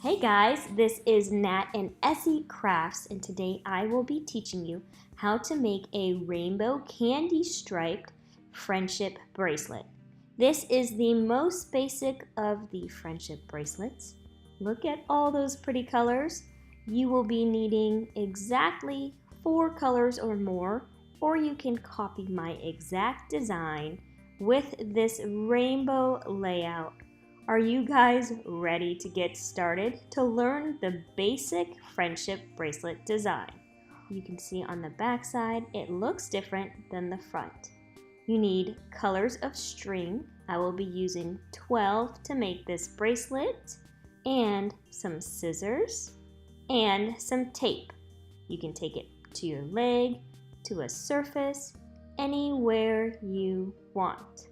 Hey guys, this is Nat and Essie Crafts, and today I will be teaching you how to make a rainbow candy striped friendship bracelet. This is the most basic of the friendship bracelets. Look at all those pretty colors. You will be needing exactly 4 colors or more, or you can copy my exact design with this rainbow layout. Are you guys ready to get started to learn the basic friendship bracelet design? You can see on the back side, it looks different than the front. You need colors of string. I will be using 12 to make this bracelet, and some scissors and some tape. You can take it to your leg, to a surface, anywhere you want.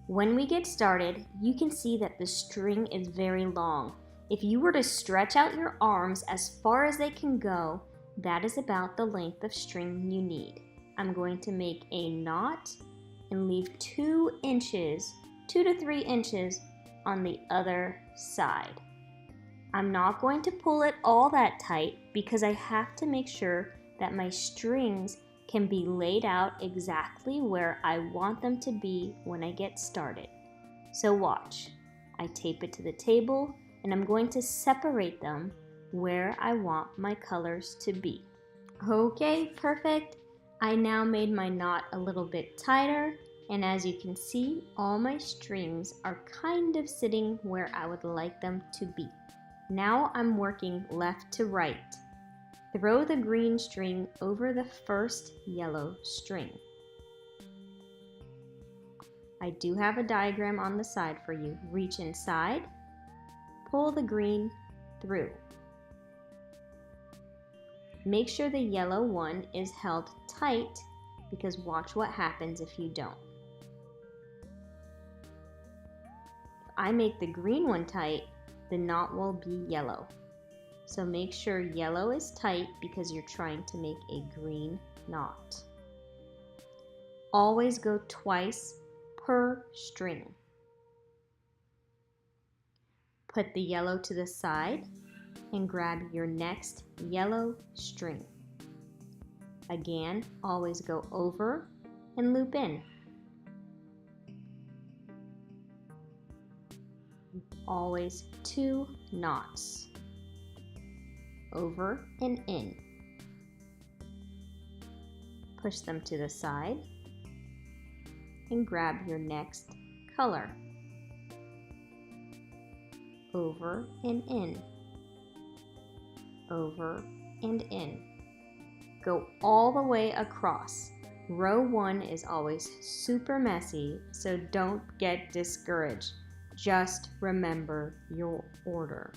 When we get started, you can see that the string is very long. If you were to stretch out your arms as far as they can go, that is about the length of string you need. I'm going to make a knot and leave 2 to 3 inches on the other side. I'm not going to pull it all that tight because I have to make sure that my strings can be laid out exactly where I want them to be when I get started. So watch. I tape it to the table and I'm going to separate them where I want my colors to be. Okay, perfect. I now made my knot a little bit tighter, and as you can see, all my strings are kind of sitting where I would like them to be. Now I'm working left to right. Throw the green string over the first yellow string. I do have a diagram on the side for you. Reach inside, pull the green through. Make sure the yellow one is held tight because watch what happens if you don't. If I make the green one tight, the knot will be yellow. So make sure yellow is tight because you're trying to make a green knot. Always go twice per string. Put the yellow to the side and grab your next yellow string. Again, always go over and loop in. Always 2 knots. Over and in. Push them to the side and grab your next color. Over and in. Over and in. Go all the way across. Row 1 is always super messy, so don't get discouraged. Just remember your order.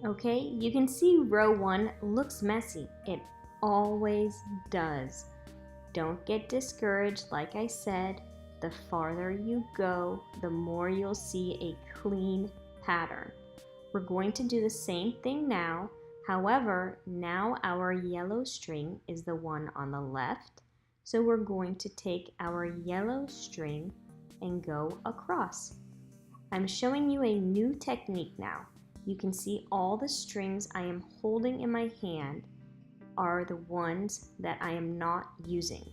Okay, you can see row 1 looks messy. It always does. Don't get discouraged. Like I said, the farther you go, the more you'll see a clean pattern. We're going to do the same thing now. However, now our yellow string is the one on the left. So we're going to take our yellow string and go across. I'm showing you a new technique now. You can see all the strings I am holding in my hand are the ones that I am not using.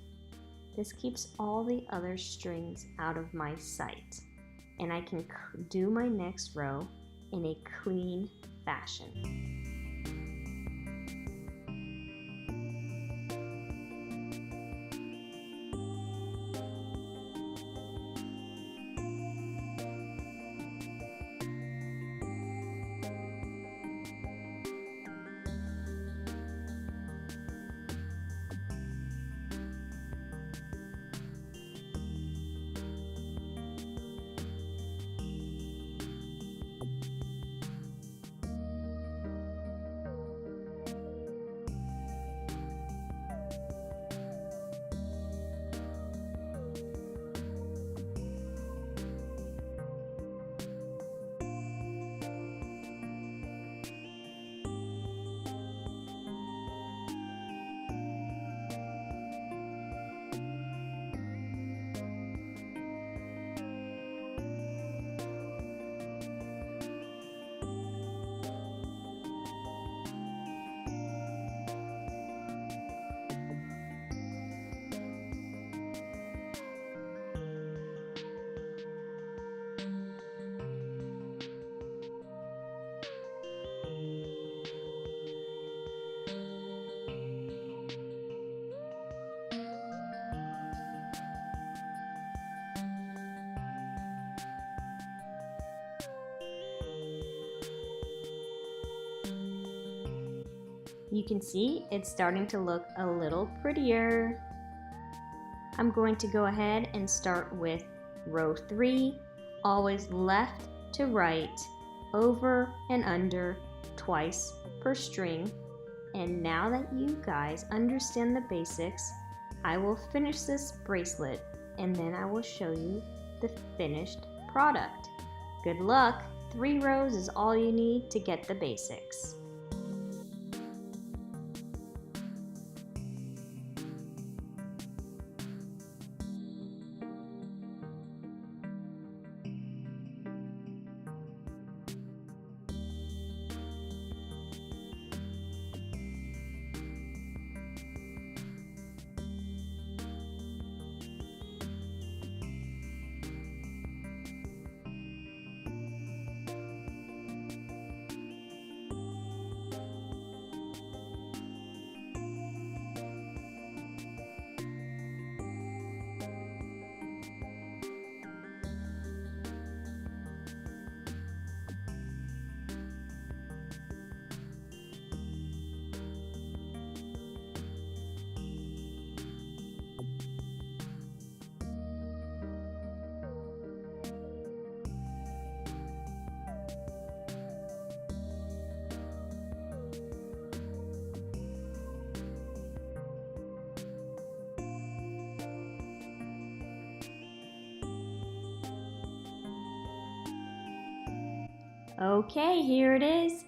This keeps all the other strings out of my sight, and I can do my next row in a clean fashion. You can see it's starting to look a little prettier. I'm going to go ahead and start with row 3, always left to right, over and under, twice per string. And now that you guys understand the basics, I will finish this bracelet and then I will show you the finished product. Good luck! 3 rows is all you need to get the basics. Okay, here it is.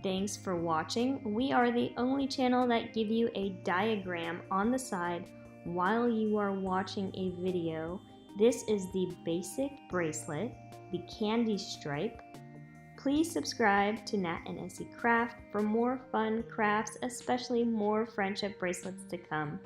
Thanks for watching. We are the only channel that give you a diagram on the side while you are watching a video. This is the basic bracelet, the candy stripe. Please subscribe to Nat and Essie Craft for more fun crafts, especially more friendship bracelets to come.